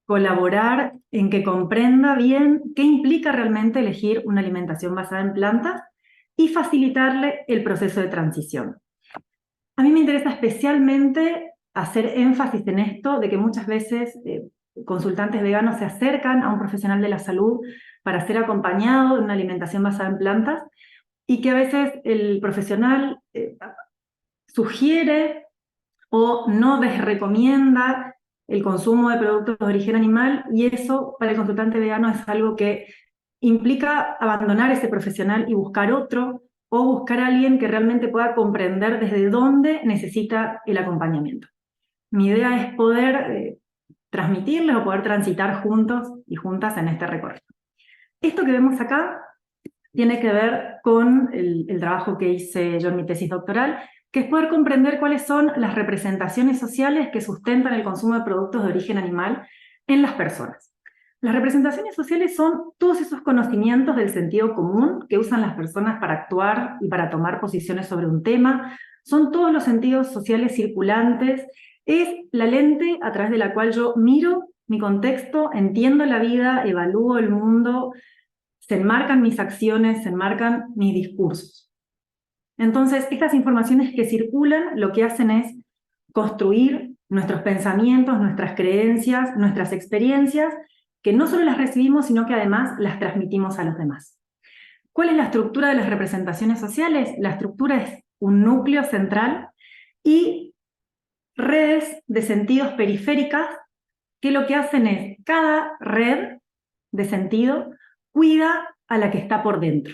colaborar en que comprenda bien qué implica realmente elegir una alimentación basada en plantas y facilitarle el proceso de transición. A mí me interesa especialmente hacer énfasis en esto de que muchas veces consultantes veganos se acercan a un profesional de la salud para ser acompañado en una alimentación basada en plantas y que a veces el profesional sugiere o no desrecomienda el consumo de productos de origen animal, y eso para el consultante vegano es algo que implica abandonar ese profesional y buscar otro, o buscar a alguien que realmente pueda comprender desde dónde necesita el acompañamiento. Mi idea es poder transmitirles o poder transitar juntos y juntas en este recorrido. Esto que vemos acá tiene que ver con el trabajo que hice yo en mi tesis doctoral, que es poder comprender cuáles son las representaciones sociales que sustentan el consumo de productos de origen animal en las personas. Las representaciones sociales son todos esos conocimientos del sentido común que usan las personas para actuar y para tomar posiciones sobre un tema, son todos los sentidos sociales circulantes, es la lente a través de la cual yo miro mi contexto, entiendo la vida, evalúo el mundo, se enmarcan mis acciones, se enmarcan mis discursos. Entonces, estas informaciones que circulan lo que hacen es construir nuestros pensamientos, nuestras creencias, nuestras experiencias, que no solo las recibimos, sino que además las transmitimos a los demás. ¿Cuál es la estructura de las representaciones sociales? La estructura es un núcleo central y redes de sentidos periféricas que lo que hacen es, cada red de sentido cuida a la que está por dentro.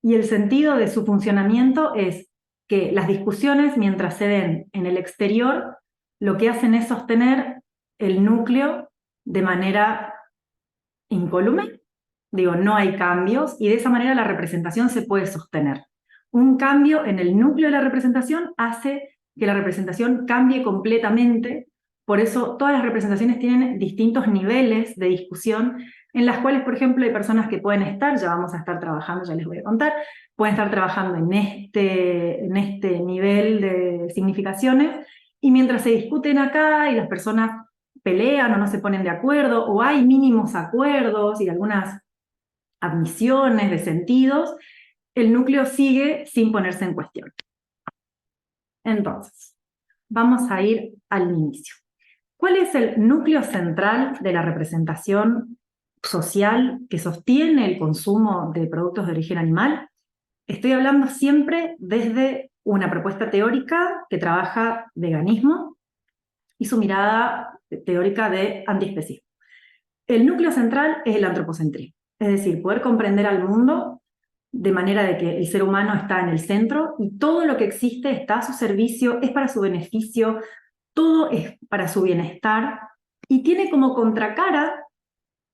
Y el sentido de su funcionamiento es que las discusiones, mientras se den en el exterior, lo que hacen es sostener el núcleo de manera incólume. Digo, no hay cambios, y de esa manera la representación se puede sostener. Un cambio en el núcleo de la representación hace que la representación cambie completamente. Por eso todas las representaciones tienen distintos niveles de discusión, en las cuales, por ejemplo, hay personas que pueden estar, ya vamos a estar trabajando, ya les voy a contar, pueden estar trabajando en este nivel de significaciones, y mientras se discuten acá y las personas pelean o no se ponen de acuerdo, o hay mínimos acuerdos y algunas admisiones de sentidos, el núcleo sigue sin ponerse en cuestión. Entonces, vamos a ir al inicio. ¿Cuál es el núcleo central de la representación social que sostiene el consumo de productos de origen animal? Estoy hablando siempre desde una propuesta teórica que trabaja veganismo y su mirada teórica de antiespecismo. El núcleo central es el antropocentrismo, es decir, poder comprender al mundo de manera de que el ser humano está en el centro y todo lo que existe está a su servicio, es para su beneficio, todo es para su bienestar, y tiene como contracara,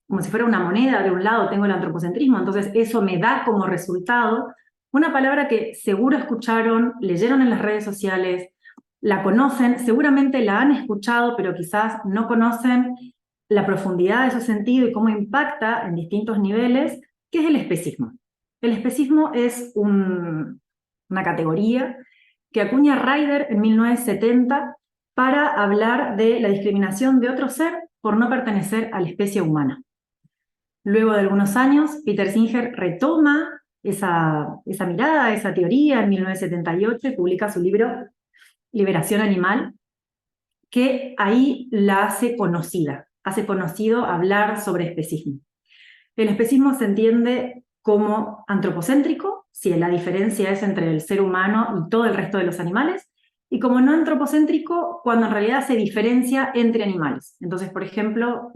como si fuera una moneda, de un lado tengo el antropocentrismo, entonces eso me da como resultado una palabra que seguro escucharon, leyeron en las redes sociales, la conocen, seguramente la han escuchado, pero quizás no conocen la profundidad de su sentido y cómo impacta en distintos niveles, que es el especismo. El especismo es una categoría que acuña Ryder en 1970 para hablar de la discriminación de otro ser por no pertenecer a la especie humana. Luego de algunos años, Peter Singer retoma esa mirada, esa teoría en 1978 y publica su libro Liberación Animal, que ahí la hace conocida, hace conocido hablar sobre especismo. El especismo se entiende como antropocéntrico, si la diferencia es entre el ser humano y todo el resto de los animales, y como no antropocéntrico cuando en realidad se diferencia entre animales. Entonces, por ejemplo,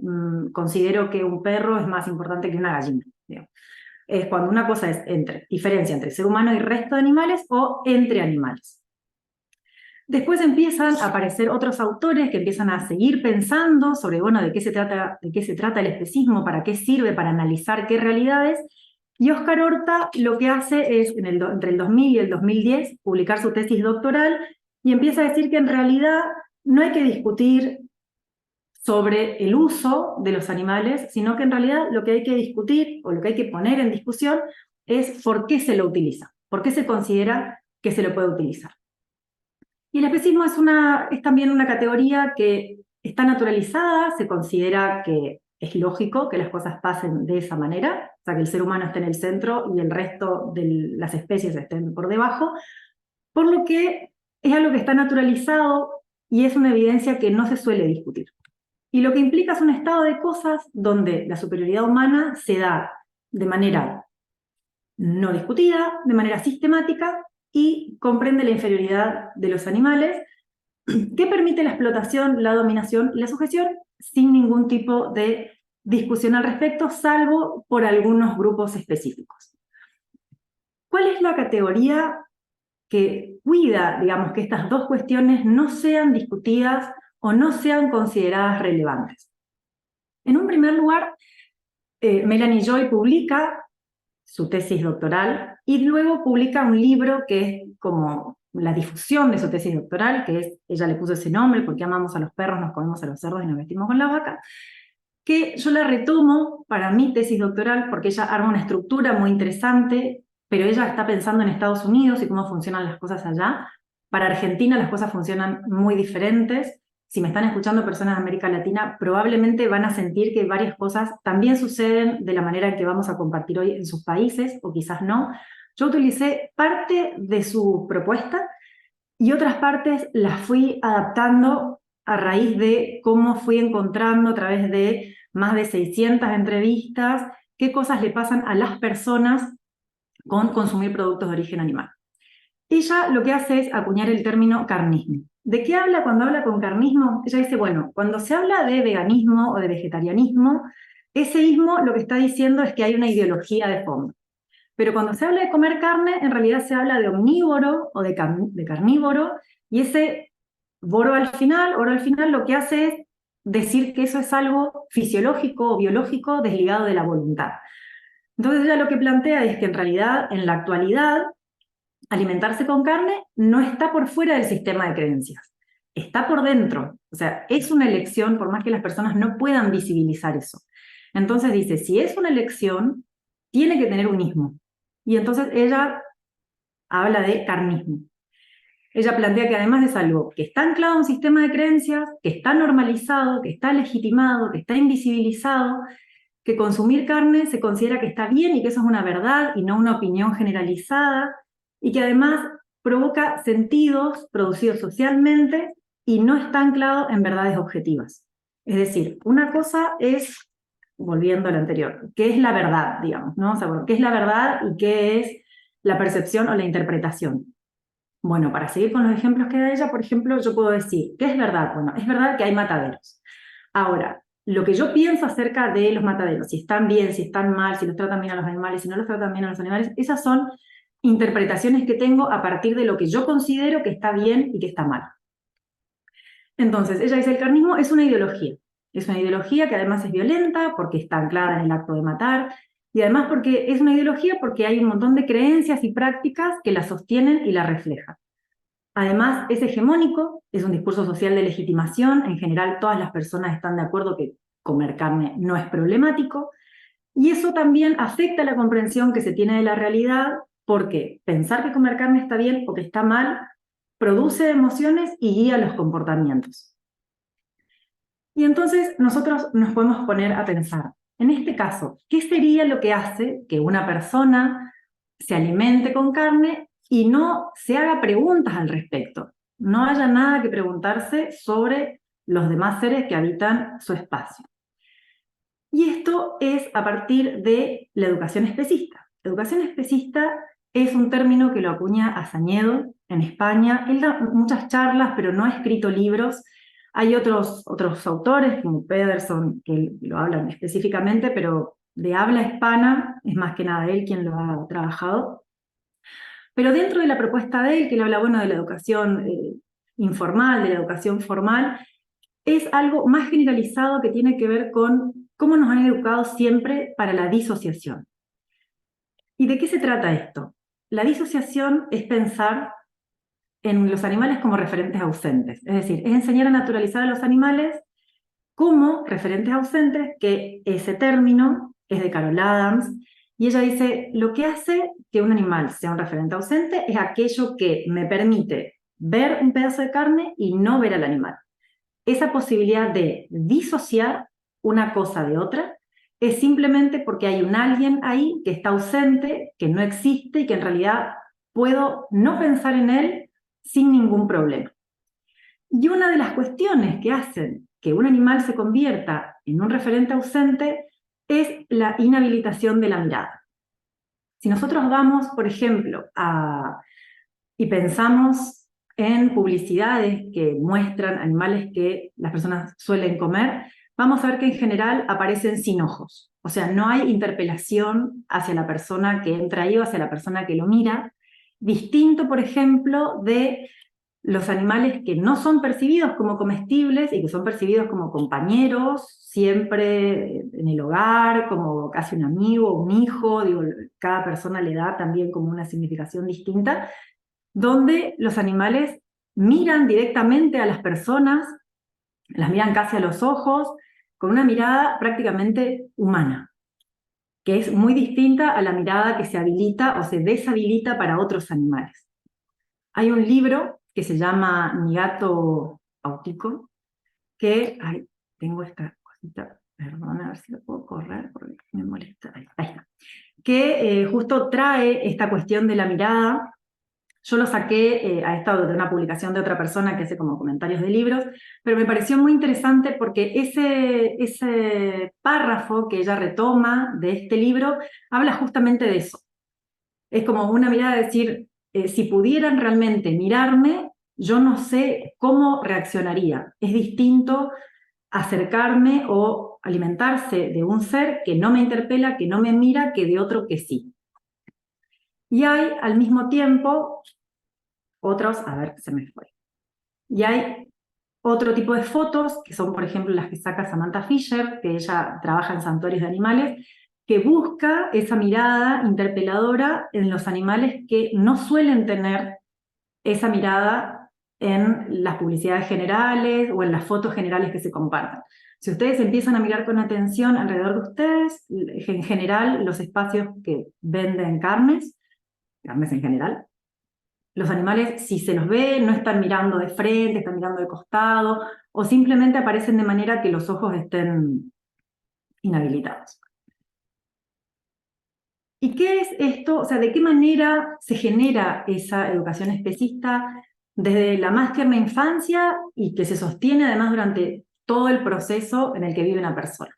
considero que un perro es más importante que una gallina. Digamos. Es cuando una cosa es diferencia entre ser humano y resto de animales, o entre animales. Después empiezan a aparecer otros autores que empiezan a seguir pensando sobre, bueno, de qué se trata el especismo, para qué sirve, para analizar qué realidades, y Óscar Horta lo que hace es, entre el 2000 y el 2010, publicar su tesis doctoral, y empieza a decir que en realidad no hay que discutir sobre el uso de los animales, sino que en realidad lo que hay que discutir, o lo que hay que poner en discusión, es por qué se lo utiliza, por qué se considera que se lo puede utilizar. Y el especismo es también una categoría que está naturalizada, se considera que es lógico que las cosas pasen de esa manera, o sea, que el ser humano esté en el centro y el resto de las especies estén por debajo, por lo que es algo que está naturalizado y es una evidencia que no se suele discutir. Y lo que implica es un estado de cosas donde la superioridad humana se da de manera no discutida, de manera sistemática, y comprende la inferioridad de los animales, que permite la explotación, la dominación y la sujeción sin ningún tipo de discusión al respecto, salvo por algunos grupos específicos. ¿Cuál es la categoría que cuida, digamos, que estas dos cuestiones no sean discutidas o no sean consideradas relevantes? En un primer lugar, Melanie Joy publica su tesis doctoral y luego publica un libro que es como la difusión de su tesis doctoral, que es, ella le puso ese nombre porque amamos a los perros, nos comemos a los cerdos y nos vestimos con la vaca, que yo la retomo para mi tesis doctoral porque ella arma una estructura muy interesante, pero ella está pensando en Estados Unidos y cómo funcionan las cosas allá. Para Argentina las cosas funcionan muy diferentes. Si me están escuchando personas de América Latina, probablemente van a sentir que varias cosas también suceden de la manera en que vamos a compartir hoy en sus países, o quizás no. Yo utilicé parte de su propuesta y otras partes las fui adaptando a raíz de cómo fui encontrando a través de más de 600 entrevistas qué cosas le pasan a las personas con consumir productos de origen animal. Ella lo que hace es acuñar el término carnismo. ¿De qué habla cuando habla con carnismo? Ella dice, bueno, cuando se habla de veganismo o de vegetarianismo, ese ismo lo que está diciendo es que hay una ideología de fondo. Pero cuando se habla de comer carne, en realidad se habla de omnívoro o de carnívoro, y ese oro al final lo que hace es decir que eso es algo fisiológico o biológico desligado de la voluntad. Entonces ella lo que plantea es que en realidad, en la actualidad, alimentarse con carne no está por fuera del sistema de creencias, está por dentro. O sea, es una elección, por más que las personas no puedan visibilizar eso. Entonces dice, si es una elección, tiene que tener un ismo. Y entonces ella habla de carnismo. Ella plantea que además es algo que está anclado a un sistema de creencias, que está normalizado, que está legitimado, que está invisibilizado, que consumir carne se considera que está bien y que eso es una verdad y no una opinión generalizada, y que además provoca sentidos producidos socialmente y no está anclado en verdades objetivas. Es decir, una cosa es, volviendo al anterior, ¿qué es la verdad, digamos, ¿no? O sea, bueno, ¿qué es la verdad y qué es la percepción o la interpretación? Bueno, para seguir con los ejemplos que da ella, por ejemplo, yo puedo decir, ¿qué es verdad? Bueno, es verdad que hay mataderos. Ahora, lo que yo pienso acerca de los mataderos, si están bien, si están mal, si los tratan bien a los animales, si no los tratan bien a los animales, esas son interpretaciones que tengo a partir de lo que yo considero que está bien y que está mal. Entonces, ella dice, el carnismo es una ideología. Es una ideología que además es violenta porque está anclada en el acto de matar, y además porque es una ideología porque hay un montón de creencias y prácticas que la sostienen y la reflejan. Además, es hegemónico, es un discurso social de legitimación, en general todas las personas están de acuerdo que comer carne no es problemático, y eso también afecta la comprensión que se tiene de la realidad, porque pensar que comer carne está bien o que está mal produce emociones y guía los comportamientos. Y entonces nosotros nos podemos poner a pensar, en este caso, ¿qué sería lo que hace que una persona se alimente con carne y no se haga preguntas al respecto? No haya nada que preguntarse sobre los demás seres que habitan su espacio. Y esto es a partir de la educación especista. Educación especista es un término que lo acuña Azañedo en España. Él da muchas charlas, pero no ha escrito libros. Hay otros autores, como Pederson, que lo hablan específicamente, pero de habla hispana es más que nada él quien lo ha trabajado. Pero dentro de la propuesta de él, que él habla, bueno, de la educación informal, de la educación formal, es algo más generalizado que tiene que ver con cómo nos han educado siempre para la disociación. ¿Y de qué se trata esto? La disociación es pensar en los animales como referentes ausentes, es decir, es enseñar a naturalizar a los animales como referentes ausentes, que ese término es de Carol Adams, y ella dice, lo que hace que un animal sea un referente ausente es aquello que me permite ver un pedazo de carne y no ver al animal. esa posibilidad de disociar una cosa de otra es simplemente porque hay un alguien ahí que está ausente, que no existe y que en realidad puedo no pensar en él sin ningún problema. Y una de las cuestiones que hacen que un animal se convierta en un referente ausente es la inhabilitación de la mirada. Si nosotros vamos, por ejemplo, y pensamos en publicidades que muestran animales que las personas suelen comer, vamos a ver que en general aparecen sin ojos. O sea, no hay interpelación hacia la persona que entra ahí o hacia la persona que lo mira, distinto, por ejemplo, de los animales que no son percibidos como comestibles y que son percibidos como compañeros, siempre en el hogar, como casi un amigo, un hijo, digo, cada persona le da también como una significación distinta, donde los animales miran directamente a las personas, las miran casi a los ojos, con una mirada prácticamente humana, que es muy distinta a la mirada que se habilita o se deshabilita para otros animales. Hay un libro que se llama Mi gato autico, que, ay, tengo esta cosita, perdón, a ver si lo puedo correr porque me molesta, ahí está, que justo trae esta cuestión de la mirada. Yo lo saqué a esto de una publicación de otra persona que hace como comentarios de libros, pero me pareció muy interesante porque ese párrafo que ella retoma de este libro habla justamente de eso. Es como una mirada de decir, si pudieran realmente mirarme, yo no sé cómo reaccionaría. Es distinto acercarme o alimentarse de un ser que no me interpela, que no me mira, que de otro que sí. Y hay al mismo tiempo otros, a ver, se me fue. Y hay otro tipo de fotos, que son, por ejemplo, las que saca Samantha Fisher, que ella trabaja en santuarios de animales, que busca esa mirada interpeladora en los animales que no suelen tener esa mirada en las publicidades generales o en las fotos generales que se comparten. Si ustedes empiezan a mirar con atención alrededor de ustedes, en general, los espacios que venden carnes en general, los animales, si se los ve, no están mirando de frente, están mirando de costado, o simplemente aparecen de manera que los ojos estén inhabilitados. ¿Y qué es esto? O sea, ¿de qué manera se genera esa educación especista desde la más tierna infancia y que se sostiene además durante todo el proceso en el que vive una persona?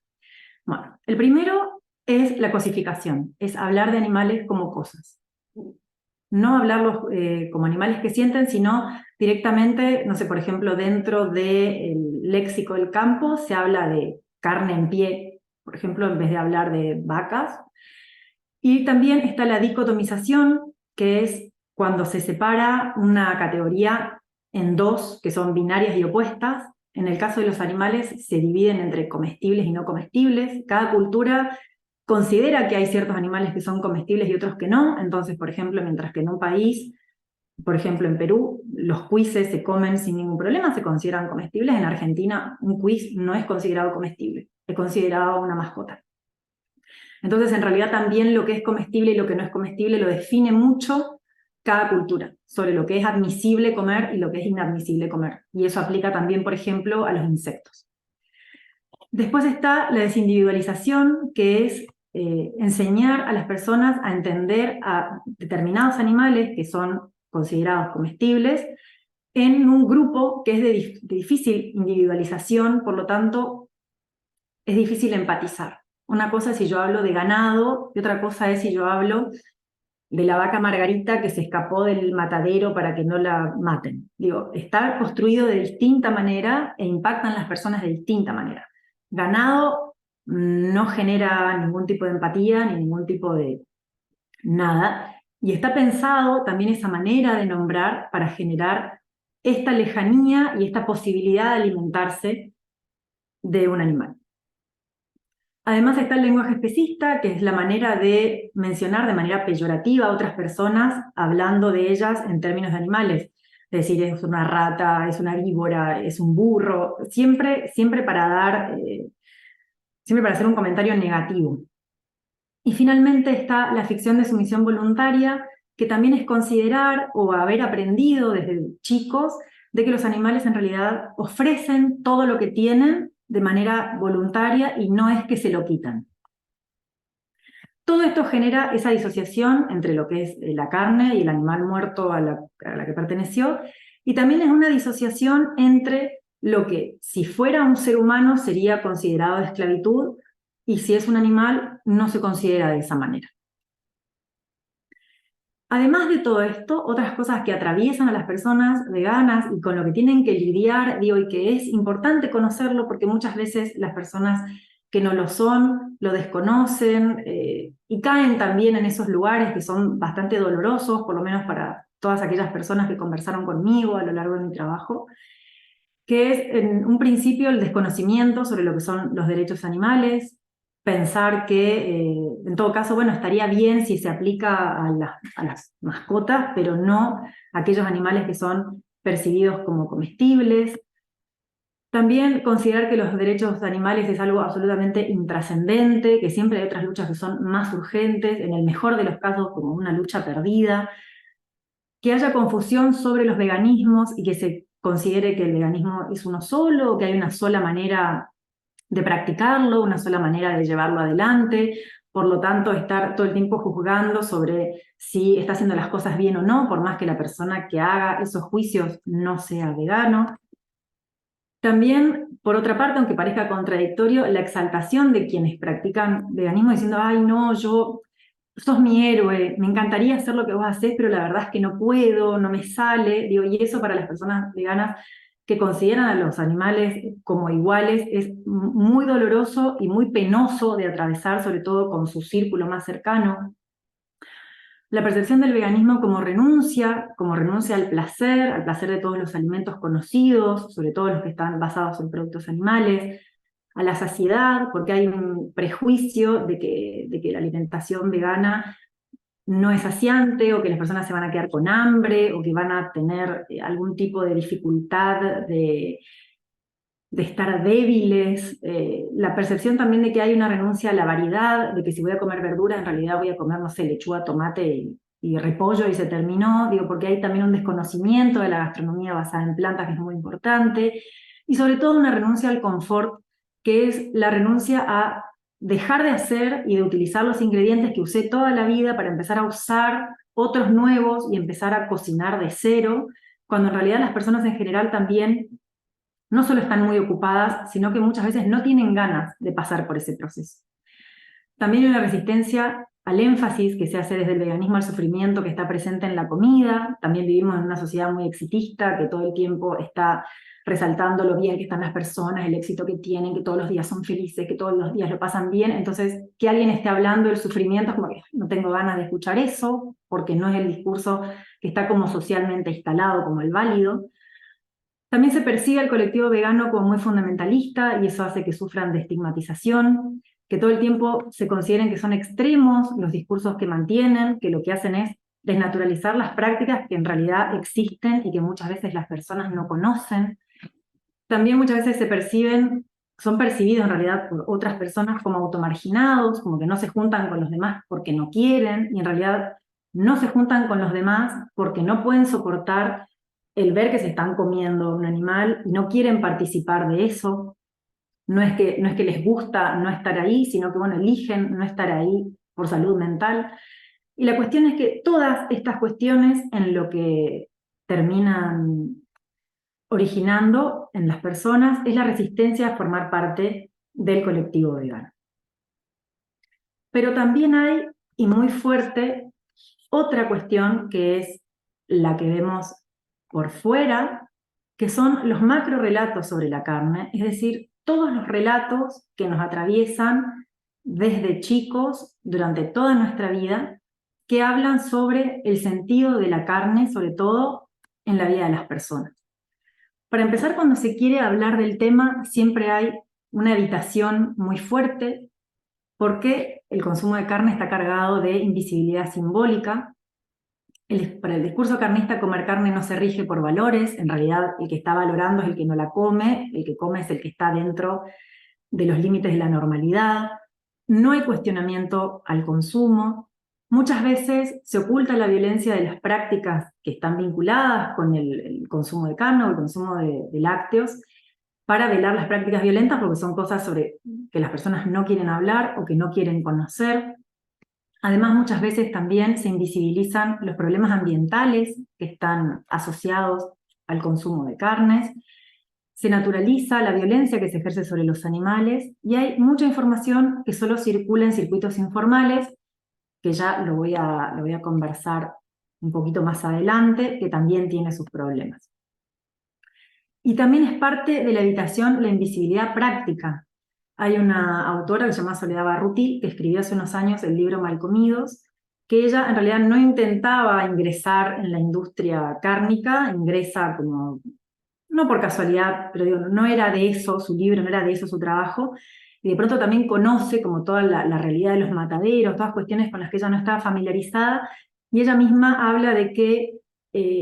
Bueno, el primero es la cosificación, es hablar de animales como cosas. No hablarlos como animales que sienten, sino directamente, no sé, por ejemplo, dentro del léxico del campo se habla de carne en pie, por ejemplo, en vez de hablar de vacas. Y también está la dicotomización, que es cuando se separa una categoría en dos, que son binarias y opuestas. En el caso de los animales se dividen entre comestibles y no comestibles. Cada cultura considera que hay ciertos animales que son comestibles y otros que no. Entonces, por ejemplo, mientras que en un país, por ejemplo en Perú, los cuises se comen sin ningún problema, se consideran comestibles, en Argentina un cuis no es considerado comestible, es considerado una mascota. Entonces, en realidad también lo que es comestible y lo que no es comestible lo define mucho cada cultura, sobre lo que es admisible comer y lo que es inadmisible comer. Y eso aplica también, por ejemplo, a los insectos. Después está la desindividualización, que es enseñar a las personas a entender a determinados animales que son considerados comestibles en un grupo que es de difícil individualización, por lo tanto, es difícil empatizar. Una cosa es si yo hablo de ganado y otra cosa es si yo hablo de la vaca Margarita que se escapó del matadero para que no la maten. Digo, está construido de distinta manera e impactan las personas de distinta manera. Ganado no genera ningún tipo de empatía ni ningún tipo de nada, y está pensado también esa manera de nombrar para generar esta lejanía y esta posibilidad de alimentarse de un animal. Además está el lenguaje especista, que es la manera de mencionar de manera peyorativa a otras personas, hablando de ellas en términos de animales. Es decir, es una rata, es una víbora, es un burro, siempre para siempre para hacer un comentario negativo. Y finalmente está la ficción de sumisión voluntaria, que también es considerar o haber aprendido desde chicos de que los animales en realidad ofrecen todo lo que tienen de manera voluntaria y no es que se lo quitan. Todo esto genera esa disociación entre lo que es la carne y el animal muerto a la que perteneció, y también es una disociación entre lo que, si fuera un ser humano, sería considerado esclavitud, y si es un animal, no se considera de esa manera. Además de todo esto, otras cosas que atraviesan a las personas veganas y con lo que tienen que lidiar, digo, y que es importante conocerlo porque muchas veces las personas que no lo son, lo desconocen y caen también en esos lugares que son bastante dolorosos, por lo menos para todas aquellas personas que conversaron conmigo a lo largo de mi trabajo, que es en un principio el desconocimiento sobre lo que son los derechos animales, pensar que en todo caso, bueno, estaría bien si se aplica a las mascotas, pero no a aquellos animales que son percibidos como comestibles. También considerar que los derechos animales es algo absolutamente intrascendente, que siempre hay otras luchas que son más urgentes, en el mejor de los casos como una lucha perdida, que haya confusión sobre los veganismos y que se considere que el veganismo es uno solo, o que hay una sola manera de practicarlo, una sola manera de llevarlo adelante, por lo tanto estar todo el tiempo juzgando sobre si está haciendo las cosas bien o no, por más que la persona que haga esos juicios no sea vegano. También, por otra parte, aunque parezca contradictorio, la exaltación de quienes practican veganismo diciendo, ay no, sos mi héroe, me encantaría hacer lo que vos hacés, pero la verdad es que no puedo, no me sale. Digo, y eso para las personas veganas que consideran a los animales como iguales es muy doloroso y muy penoso de atravesar, sobre todo con su círculo más cercano. La percepción del veganismo como renuncia al placer de todos los alimentos conocidos, sobre todo los que están basados en productos animales, a la saciedad, porque hay un prejuicio de que la alimentación vegana no es saciante, o que las personas se van a quedar con hambre, o que van a tener algún tipo de dificultad de estar débiles, la percepción también de que hay una renuncia a la variedad, de que si voy a comer verdura, en realidad voy a comer, no sé, lechuga, tomate y repollo y se terminó, digo, porque hay también un desconocimiento de la gastronomía basada en plantas que es muy importante, y sobre todo una renuncia al confort, que es la renuncia a dejar de hacer y de utilizar los ingredientes que usé toda la vida para empezar a usar otros nuevos y empezar a cocinar de cero, cuando en realidad las personas en general también no solo están muy ocupadas, sino que muchas veces no tienen ganas de pasar por ese proceso. También hay una resistencia al énfasis que se hace desde el veganismo al sufrimiento que está presente en la comida. También vivimos en una sociedad muy exitista que todo el tiempo está resaltando lo bien que están las personas, el éxito que tienen, que todos los días son felices, que todos los días lo pasan bien. Entonces, que alguien esté hablando del sufrimiento es como que no tengo ganas de escuchar eso, porque no es el discurso que está como socialmente instalado como el válido. También se percibe al colectivo vegano como muy fundamentalista y eso hace que sufran de estigmatización, que todo el tiempo se consideren que son extremos los discursos que mantienen, que lo que hacen es desnaturalizar las prácticas que en realidad existen y que muchas veces las personas no conocen. También muchas veces son percibidos en realidad por otras personas como automarginados, como que no se juntan con los demás porque no quieren, y en realidad no se juntan con los demás porque no pueden soportar el ver que se están comiendo un animal y no quieren participar de eso. No es que les gusta no estar ahí, sino que, bueno, eligen no estar ahí por salud mental. Y la cuestión es que todas estas cuestiones en lo que terminan originando en las personas es la resistencia a formar parte del colectivo vegano. Pero también hay, y muy fuerte, otra cuestión que es la que vemos por fuera, que son los macrorelatos sobre la carne, es decir, todos los relatos que nos atraviesan desde chicos durante toda nuestra vida, que hablan sobre el sentido de la carne, sobre todo en la vida de las personas. Para empezar, cuando se quiere hablar del tema, siempre hay una evitación muy fuerte, porque el consumo de carne está cargado de invisibilidad simbólica. Para el discurso carnista, comer carne no se rige por valores, en realidad el que está valorando es el que no la come, el que come es el que está dentro de los límites de la normalidad, no hay cuestionamiento al consumo, Muchas veces se oculta la violencia de las prácticas que están vinculadas con el consumo de carne o el consumo de lácteos para velar las prácticas violentas, porque son cosas sobre que las personas no quieren hablar o que no quieren conocer. Además, muchas veces también se invisibilizan los problemas ambientales que están asociados al consumo de carnes, se naturaliza la violencia que se ejerce sobre los animales y hay mucha información que solo circula en circuitos informales, que ya lo voy a conversar un poquito más adelante, que también tiene sus problemas. Y también es parte de la evitación la invisibilidad práctica. Hay una autora que se llama Soledad Barruti, que escribió hace unos años el libro Malcomidos, que ella en realidad no intentaba ingresar en la industria cárnica, ingresa como, no por casualidad, pero digo, no era de eso su libro, no era de eso su trabajo, y de pronto también conoce como toda la realidad de los mataderos, todas cuestiones con las que ella no estaba familiarizada, y ella misma habla de que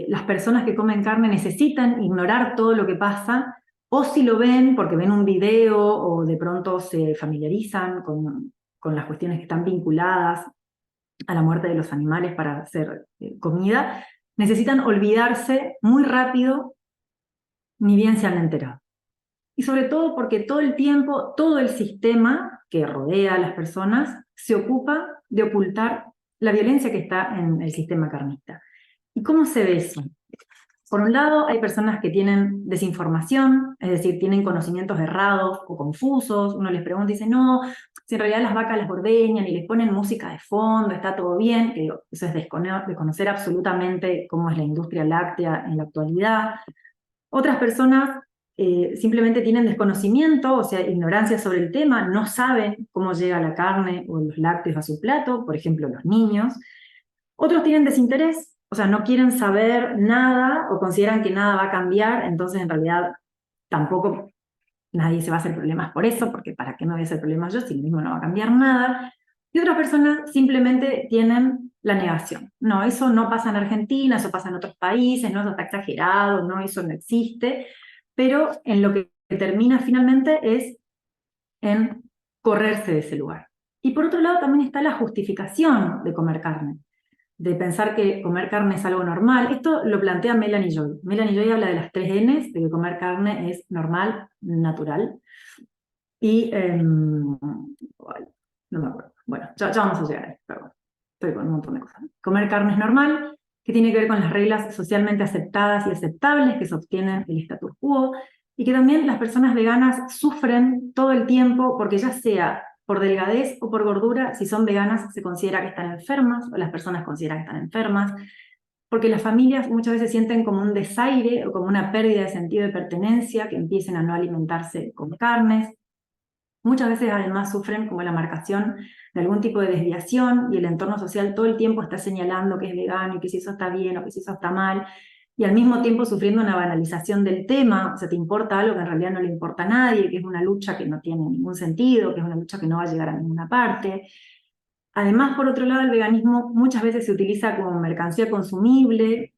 las personas que comen carne necesitan ignorar todo lo que pasa, o si lo ven porque ven un video o de pronto se familiarizan con las cuestiones que están vinculadas a la muerte de los animales para hacer comida, necesitan olvidarse muy rápido, ni bien se han enterado. Y sobre todo porque todo el tiempo, todo el sistema que rodea a las personas se ocupa de ocultar la violencia que está en el sistema carnista. ¿Y cómo se ve eso? Por un lado, hay personas que tienen desinformación, es decir, tienen conocimientos errados o confusos. Uno les pregunta y dice, no, si en realidad las vacas las ordeñan y les ponen música de fondo, está todo bien, que digo, eso es desconocer absolutamente cómo es la industria láctea en la actualidad. Otras personas simplemente tienen desconocimiento, o sea, ignorancia sobre el tema, no saben cómo llega la carne o los lácteos a su plato, por ejemplo, los niños. Otros tienen desinterés, o sea, no quieren saber nada o consideran que nada va a cambiar, entonces en realidad tampoco nadie se va a hacer problemas por eso, porque ¿para qué me voy a hacer problemas yo si lo mismo no va a cambiar nada? Y otras personas simplemente tienen la negación. No, eso no pasa en Argentina, eso pasa en otros países, no, eso está exagerado, no, eso no existe, pero en lo que termina finalmente es en correrse de ese lugar. Y por otro lado también está la justificación de comer carne, de pensar que comer carne es algo normal. Esto lo plantea Melanie Joy. Melanie Joy habla de las 3 Ns, de que comer carne es normal, natural, y no me acuerdo. Bueno, ya vamos a llegar ahí, perdón. Estoy con un montón de cosas. Comer carne es normal, que tiene que ver con las reglas socialmente aceptadas y aceptables que sostienen el status quo, y que también las personas veganas sufren todo el tiempo porque ya sea por delgadez o por gordura, si son veganas se considera que están enfermas, o las personas consideran que están enfermas, porque las familias muchas veces sienten como un desaire o como una pérdida de sentido de pertenencia, que empiecen a no alimentarse con carnes. Muchas veces además sufren como la marcación de algún tipo de desviación y el entorno social todo el tiempo está señalando que es vegano y que si eso está bien o que si eso está mal, y al mismo tiempo sufriendo una banalización del tema, o sea, te importa algo que en realidad no le importa a nadie, que es una lucha que no tiene ningún sentido, que es una lucha que no va a llegar a ninguna parte. Además, por otro lado, el veganismo muchas veces se utiliza como mercancía consumible,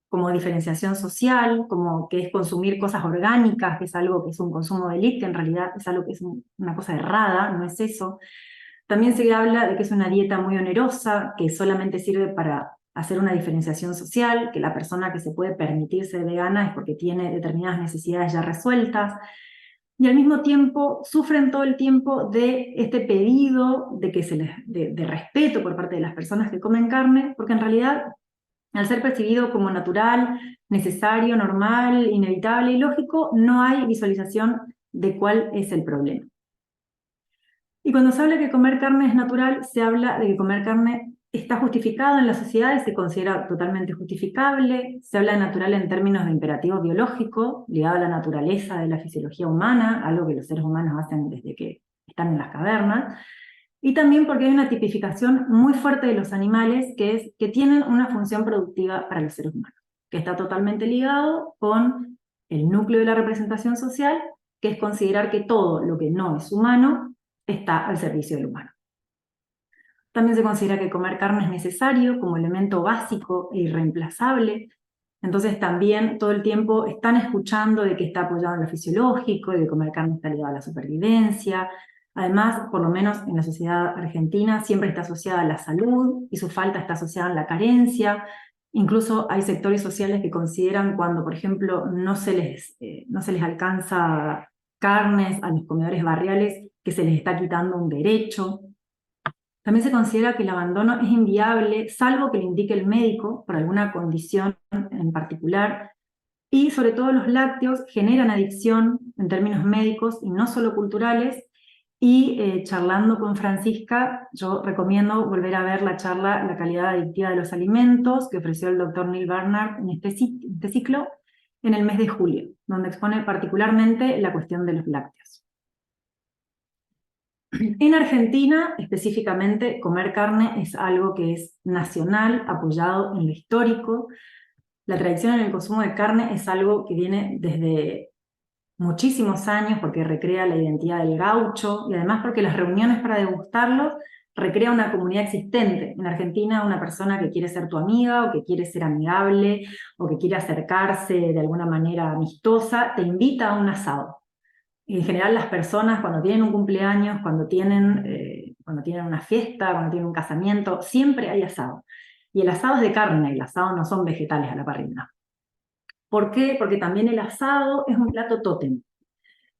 como diferenciación social, como que es consumir cosas orgánicas, que es algo que es un consumo de élite, que en realidad es algo que es una cosa errada, no es eso. También se habla de que es una dieta muy onerosa, que solamente sirve para hacer una diferenciación social, que la persona que se puede permitir ser vegana es porque tiene determinadas necesidades ya resueltas, y al mismo tiempo sufren todo el tiempo de este pedido de, que se les, de respeto por parte de las personas que comen carne, porque en realidad al ser percibido como natural, necesario, normal, inevitable y lógico, no hay visualización de cuál es el problema. Y cuando se habla de que comer carne es natural, se habla de que comer carne está justificado en la sociedad y se considera totalmente justificable. Se habla de natural en términos de imperativo biológico, ligado a la naturaleza de la fisiología humana, algo que los seres humanos hacen desde que están en las cavernas. Y también porque hay una tipificación muy fuerte de los animales que es que tienen una función productiva para los seres humanos, que está totalmente ligado con el núcleo de la representación social, que es considerar que todo lo que no es humano está al servicio del humano. También se considera que comer carne es necesario como elemento básico e irreemplazable. Entonces también todo el tiempo están escuchando de que está apoyado en lo fisiológico, de que comer carne está ligado a la supervivencia, Además, por lo menos en la sociedad argentina, siempre está asociada a la salud y su falta está asociada a la carencia. Incluso hay sectores sociales que consideran cuando, por ejemplo, no se les alcanza carnes a los comedores barriales, que se les está quitando un derecho. También se considera que el abandono es inviable, salvo que lo indique el médico por alguna condición en particular. Y sobre todo los lácteos generan adicción en términos médicos y no solo culturales. Y charlando con Francisca, yo recomiendo volver a ver la charla La calidad adictiva de los alimentos que ofreció el doctor Neil Barnard en este ciclo en el mes de julio, donde expone particularmente la cuestión de los lácteos. En Argentina, específicamente, comer carne es algo que es nacional, apoyado en lo histórico. La tradición en el consumo de carne es algo que viene desde muchísimos años porque recrea la identidad del gaucho y además porque las reuniones para degustarlos recrea una comunidad existente. En Argentina, una persona que quiere ser tu amiga o que quiere ser amigable o que quiere acercarse de alguna manera amistosa, te invita a un asado. En general las personas cuando tienen un cumpleaños, cuando tienen una fiesta, cuando tienen un casamiento, siempre hay asado. Y el asado es de carne, el asado no son vegetales a la parrilla. ¿Por qué? Porque también el asado es un plato tótem.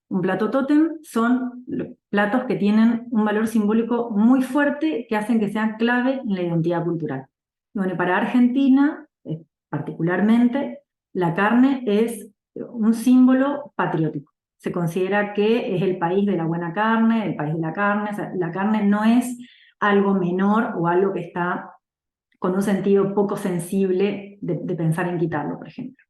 Un plato tótem son platos que tienen un valor simbólico muy fuerte que hacen que sean clave en la identidad cultural. Bueno, para Argentina, particularmente, la carne es un símbolo patriótico. Se considera que es el país de la buena carne, el país de la carne. O sea, la carne no es algo menor o algo que está con un sentido poco sensible de pensar en quitarlo, por ejemplo.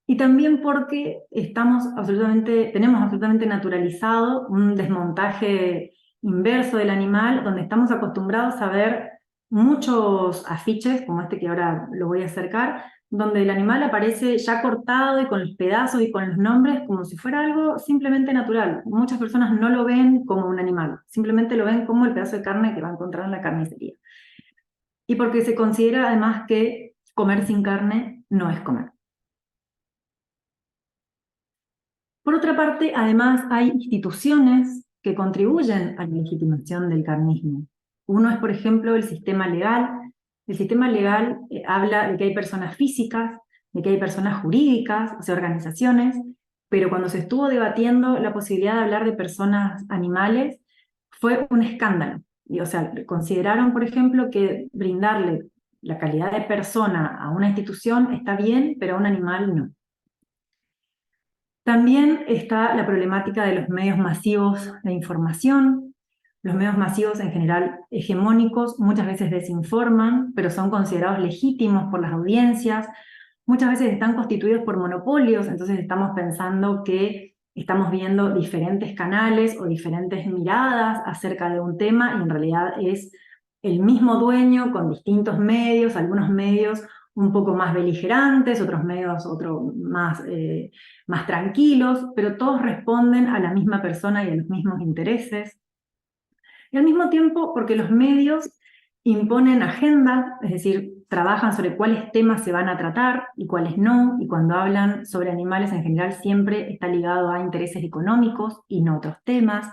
Y también porque tenemos absolutamente naturalizado un desmontaje inverso del animal, donde estamos acostumbrados a ver muchos afiches, como este que ahora lo voy a acercar, donde el animal aparece ya cortado y con los pedazos y con los nombres como si fuera algo simplemente natural. Muchas personas no lo ven como un animal, simplemente lo ven como el pedazo de carne que va a encontrar en la carnicería. Y porque se considera además que comer sin carne no es comer. Por otra parte, además hay instituciones que contribuyen a la legitimación del carnismo. Uno es, por ejemplo, el sistema legal. El sistema legal habla de que hay personas físicas, de que hay personas jurídicas, o sea, organizaciones, pero cuando se estuvo debatiendo la posibilidad de hablar de personas animales, fue un escándalo. Y, o sea, consideraron, por ejemplo, que brindarle la calidad de persona a una institución está bien, pero a un animal no. También está la problemática de los medios masivos de información. Los medios masivos en general hegemónicos muchas veces desinforman, pero son considerados legítimos por las audiencias. Muchas veces están constituidos por monopolios, entonces estamos pensando que estamos viendo diferentes canales o diferentes miradas acerca de un tema y en realidad es el mismo dueño con distintos medios, algunos medios un poco más beligerantes, otros medios más tranquilos, pero todos responden a la misma persona y a los mismos intereses. Y al mismo tiempo, porque los medios imponen agenda, es decir, trabajan sobre cuáles temas se van a tratar y cuáles no, y cuando hablan sobre animales en general siempre está ligado a intereses económicos y no otros temas,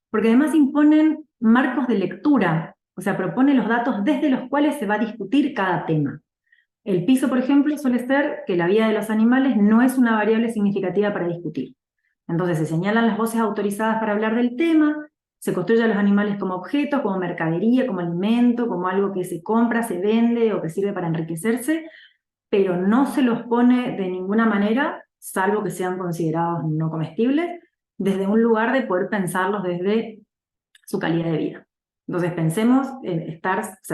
porque además imponen marcos de lectura, o sea, proponen los datos desde los cuales se va a discutir cada tema. El piso, por ejemplo, suele ser que la vida de los animales no es una variable significativa para discutir. Entonces se señalan las voces autorizadas para hablar del tema, se construyen a los animales como objetos, como mercadería, como alimento, como algo que se compra, se vende o que sirve para enriquecerse, pero no se los pone de ninguna manera, salvo que sean considerados no comestibles, desde un lugar de poder pensarlos desde su calidad de vida. Entonces pensemos en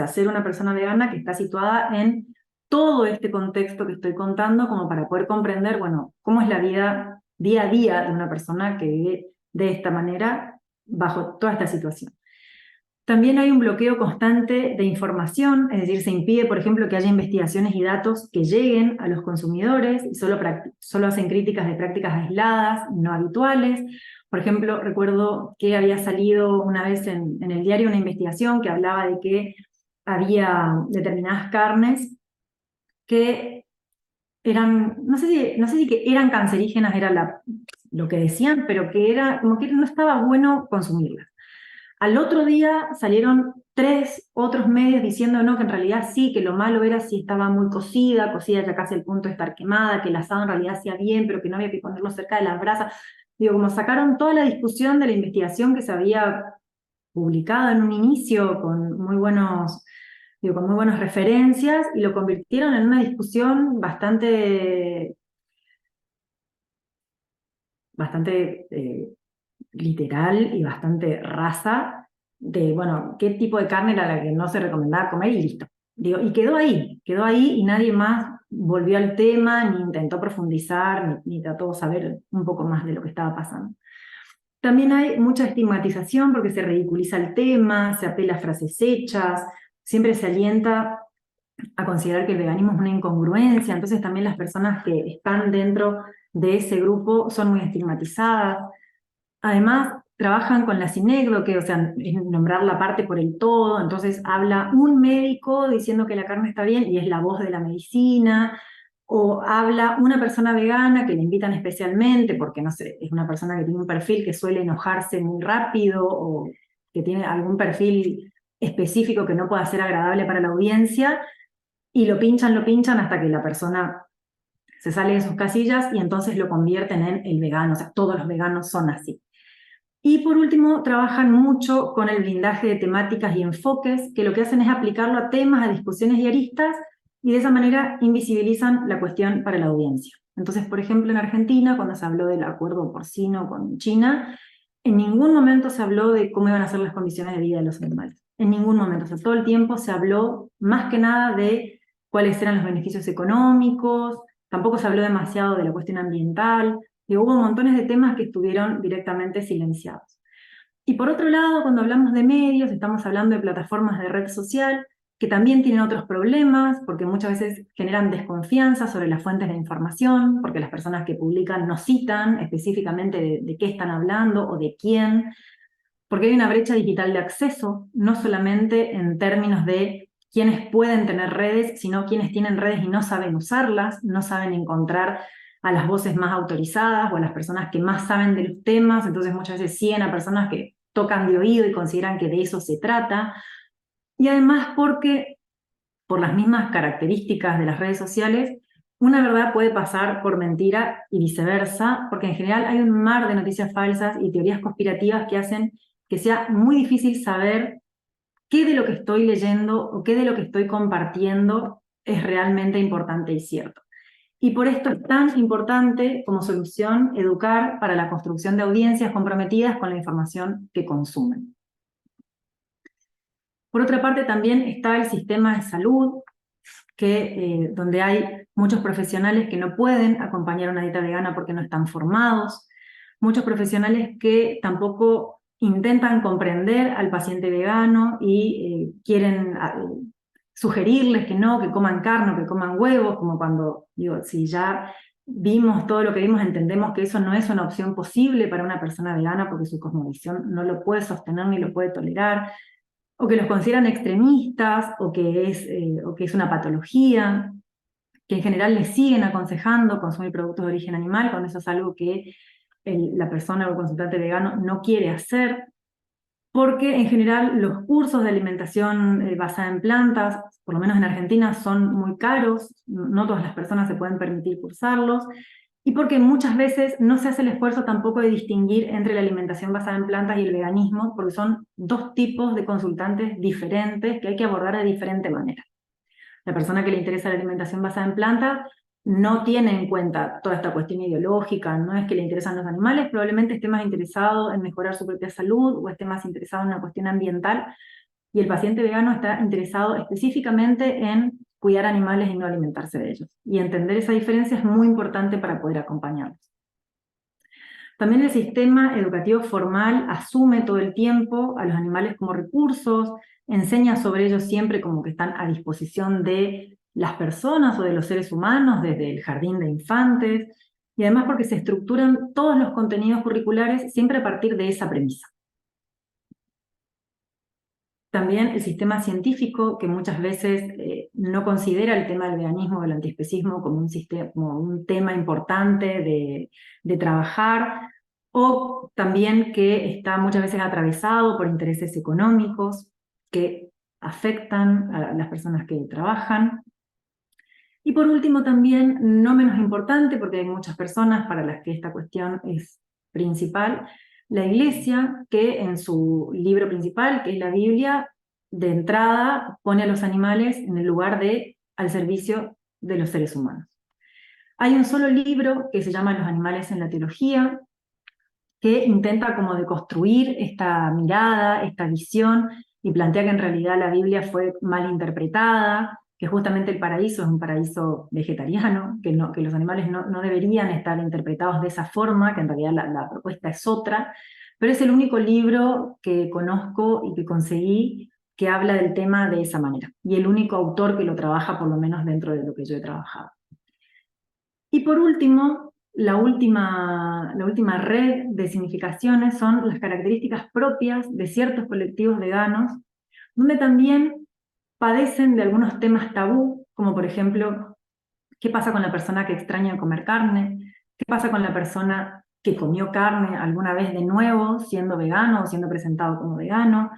ser una persona vegana que está situada en todo este contexto que estoy contando como para poder comprender, bueno, cómo es la vida día a día de una persona que vive de esta manera bajo toda esta situación. También hay un bloqueo constante de información, es decir, se impide, por ejemplo, que haya investigaciones y datos que lleguen a los consumidores y solo hacen críticas de prácticas aisladas, no habituales. Por ejemplo, recuerdo que había salido una vez en el diario una investigación que hablaba de que había determinadas carnes que eran, no sé si que eran cancerígenas, era lo que decían, pero que era como que no estaba bueno consumirlas. Al otro día salieron 3 otros medios diciendo no, que en realidad sí, que lo malo era si estaba muy cocida ya casi al punto de estar quemada, que el asado en realidad hacía bien, pero que no había que ponerlo cerca de las brasas. Digo, como sacaron toda la discusión de la investigación que se había publicado en un inicio con muy buenas referencias, y lo convirtieron en una discusión bastante literal y bastante rasa de, bueno, qué tipo de carne era la que no se recomendaba comer y listo. Digo, y quedó ahí y nadie más volvió al tema, ni intentó profundizar, ni trató de saber un poco más de lo que estaba pasando. También hay mucha estigmatización porque se ridiculiza el tema, se apela a frases hechas, siempre se alienta a considerar que el veganismo es una incongruencia, entonces también las personas que están dentro de ese grupo son muy estigmatizadas. Además, trabajan con la sinécdoque, o sea, es nombrar la parte por el todo, entonces habla un médico diciendo que la carne está bien y es la voz de la medicina, o habla una persona vegana que le invitan especialmente porque, no sé, es una persona que tiene un perfil que suele enojarse muy rápido o que tiene algún perfil específico que no pueda ser agradable para la audiencia, y lo pinchan hasta que la persona se sale de sus casillas y entonces lo convierten en el vegano, o sea, todos los veganos son así. Y por último, trabajan mucho con el blindaje de temáticas y enfoques, que lo que hacen es aplicarlo a temas, a discusiones y aristas, y de esa manera invisibilizan la cuestión para la audiencia. Entonces, por ejemplo, en Argentina, cuando se habló del acuerdo porcino con China, en ningún momento se habló de cómo iban a ser las condiciones de vida de los animales. En ningún momento. O sea, todo el tiempo se habló más que nada de cuáles eran los beneficios económicos, tampoco se habló demasiado de la cuestión ambiental, y hubo montones de temas que estuvieron directamente silenciados. Y por otro lado, cuando hablamos de medios, estamos hablando de plataformas de red social que también tienen otros problemas, porque muchas veces generan desconfianza sobre las fuentes de información, porque las personas que publican no citan específicamente de qué están hablando o de quién, porque hay una brecha digital de acceso, no solamente en términos de quienes pueden tener redes, sino quienes tienen redes y no saben usarlas, no saben encontrar a las voces más autorizadas o a las personas que más saben de los temas, entonces muchas veces siguen a personas que tocan de oído y consideran que de eso se trata. Y además porque, por las mismas características de las redes sociales, una verdad puede pasar por mentira y viceversa, porque en general hay un mar de noticias falsas y teorías conspirativas que hacen que sea muy difícil saber qué de lo que estoy leyendo o qué de lo que estoy compartiendo es realmente importante y cierto. Y por esto es tan importante como solución educar para la construcción de audiencias comprometidas con la información que consumen. Por otra parte, también está el sistema de salud, donde hay muchos profesionales que no pueden acompañar una dieta vegana porque no están formados, muchos profesionales que tampoco intentan comprender al paciente vegano y quieren sugerirles que coman carne, que coman huevos, como cuando, digo, si ya vimos todo lo que vimos, entendemos que eso no es una opción posible para una persona vegana porque su cosmovisión no lo puede sostener ni lo puede tolerar, o que los consideran extremistas, o que es una patología, que en general les siguen aconsejando consumir productos de origen animal, cuando eso es algo que la persona o el consultante vegano no quiere hacer, porque en general los cursos de alimentación basada en plantas, por lo menos en Argentina, son muy caros, no todas las personas se pueden permitir cursarlos, y porque muchas veces no se hace el esfuerzo tampoco de distinguir entre la alimentación basada en plantas y el veganismo, porque son dos tipos de consultantes diferentes que hay que abordar de diferente manera. La persona que le interesa la alimentación basada en plantas no tiene en cuenta toda esta cuestión ideológica, no es que le interesan los animales, probablemente esté más interesado en mejorar su propia salud o esté más interesado en una cuestión ambiental, y el paciente vegano está interesado específicamente en cuidar animales y no alimentarse de ellos. Y entender esa diferencia es muy importante para poder acompañarlos. También el sistema educativo formal asume todo el tiempo a los animales como recursos, enseña sobre ellos siempre como que están a disposición de las personas o de los seres humanos desde el jardín de infantes, y además porque se estructuran todos los contenidos curriculares siempre a partir de esa premisa. También el sistema científico, que muchas veces no considera el tema del veganismo o del antiespecismo como un tema importante de trabajar, o también que está muchas veces atravesado por intereses económicos que afectan a las personas que trabajan. Y por último también, no menos importante, porque hay muchas personas para las que esta cuestión es principal, la Iglesia, que en su libro principal, que es la Biblia, de entrada pone a los animales en el lugar al servicio de los seres humanos. Hay un solo libro que se llama Los animales en la teología, que intenta como deconstruir esta mirada, esta visión, y plantea que en realidad la Biblia fue mal interpretada, que justamente el paraíso es un paraíso vegetariano, que los animales no deberían estar interpretados de esa forma, que en realidad la propuesta es otra, pero es el único libro que conozco y que conseguí que habla del tema de esa manera, y el único autor que lo trabaja por lo menos dentro de lo que yo he trabajado. Y por último, la última red de significaciones son las características propias de ciertos colectivos veganos, donde también padecen de algunos temas tabú, como por ejemplo, ¿qué pasa con la persona que extraña comer carne? ¿Qué pasa con la persona que comió carne alguna vez de nuevo, siendo vegano o siendo presentado como vegano?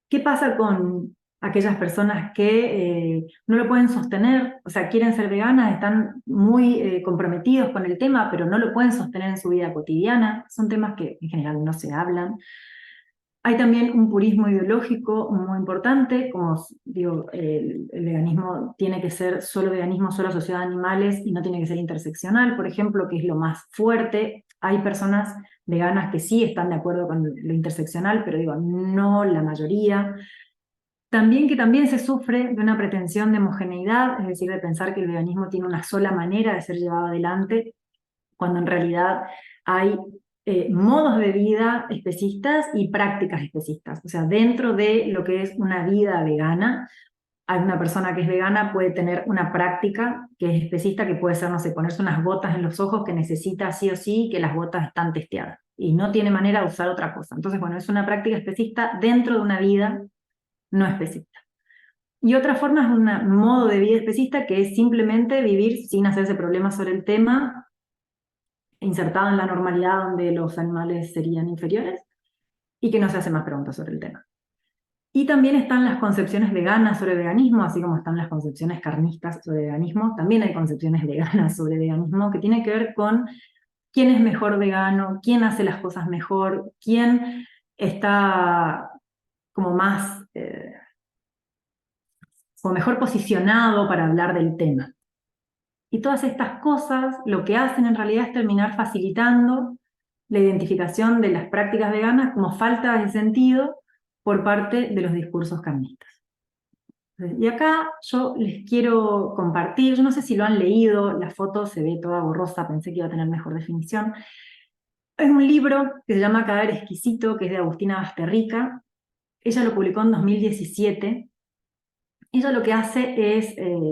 ¿Qué pasa con aquellas personas que no lo pueden sostener? O sea, quieren ser veganas, están muy comprometidos con el tema, pero no lo pueden sostener en su vida cotidiana. Son temas que en general no se hablan. Hay también un purismo ideológico muy importante, como digo, el veganismo tiene que ser solo veganismo, solo asociado a animales y no tiene que ser interseccional, por ejemplo, que es lo más fuerte. Hay personas veganas que sí están de acuerdo con lo interseccional, pero digo, no la mayoría. También que también se sufre de una pretensión de homogeneidad, es decir, de pensar que el veganismo tiene una sola manera de ser llevado adelante, cuando en realidad hay modos de vida especistas y prácticas especistas. O sea, dentro de lo que es una vida vegana, hay una persona que es vegana puede tener una práctica que es especista, que puede ser, no sé, ponerse unas gotas en los ojos que necesita sí o sí, que las gotas están testeadas, y no tiene manera de usar otra cosa. Entonces, bueno, es una práctica especista dentro de una vida no especista. Y otra forma es un modo de vida especista, que es simplemente vivir sin hacerse problemas sobre el tema, insertado en la normalidad donde los animales serían inferiores, y que no se hace más preguntas sobre el tema. Y también están las concepciones veganas sobre veganismo, así como están las concepciones carnistas sobre veganismo, también hay concepciones veganas sobre veganismo, que tiene que ver con quién es mejor vegano, quién hace las cosas mejor, quién está como más, como mejor posicionado para hablar del tema. Y todas estas cosas lo que hacen en realidad es terminar facilitando la identificación de las prácticas veganas como falta de sentido por parte de los discursos carnistas. Y acá yo les quiero compartir, yo no sé si lo han leído, la foto se ve toda borrosa, pensé que iba a tener mejor definición. Es un libro que se llama Cadáver Exquisito, que es de Agustina Basterrica. Ella lo publicó en 2017. Ella lo que hace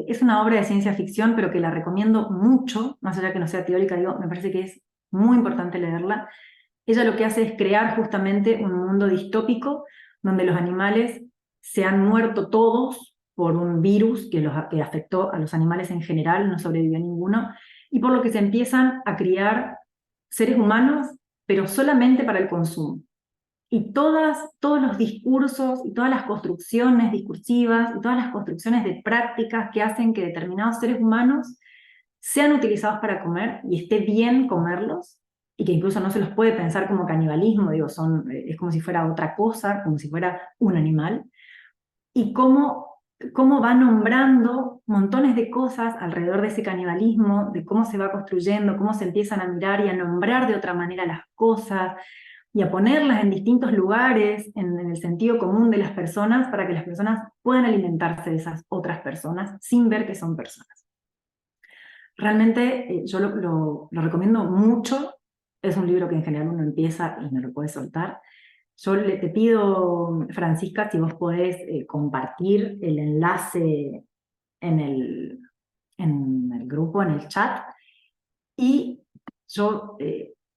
es una obra de ciencia ficción, pero que la recomiendo mucho, más allá que no sea teórica, digo, me parece que es muy importante leerla. Ella lo que hace es crear justamente un mundo distópico donde los animales se han muerto todos por un virus que afectó a los animales en general, no sobrevivió ninguno, y por lo que se empiezan a criar seres humanos, pero solamente para el consumo. Y todos los discursos y todas las construcciones discursivas y todas las construcciones de prácticas que hacen que determinados seres humanos sean utilizados para comer y esté bien comerlos, y que incluso no se los puede pensar como canibalismo, digo, es como si fuera otra cosa, como si fuera un animal, y cómo va nombrando montones de cosas alrededor de ese canibalismo, de cómo se va construyendo, cómo se empiezan a mirar y a nombrar de otra manera las cosas, y a ponerlas en distintos lugares, en el sentido común de las personas, para que las personas puedan alimentarse de esas otras personas sin ver que son personas. Realmente yo lo recomiendo mucho, es un libro que en general uno empieza y no lo puede soltar. Yo te pido, Francisca, si vos podés compartir el enlace en el grupo, en el chat, y yo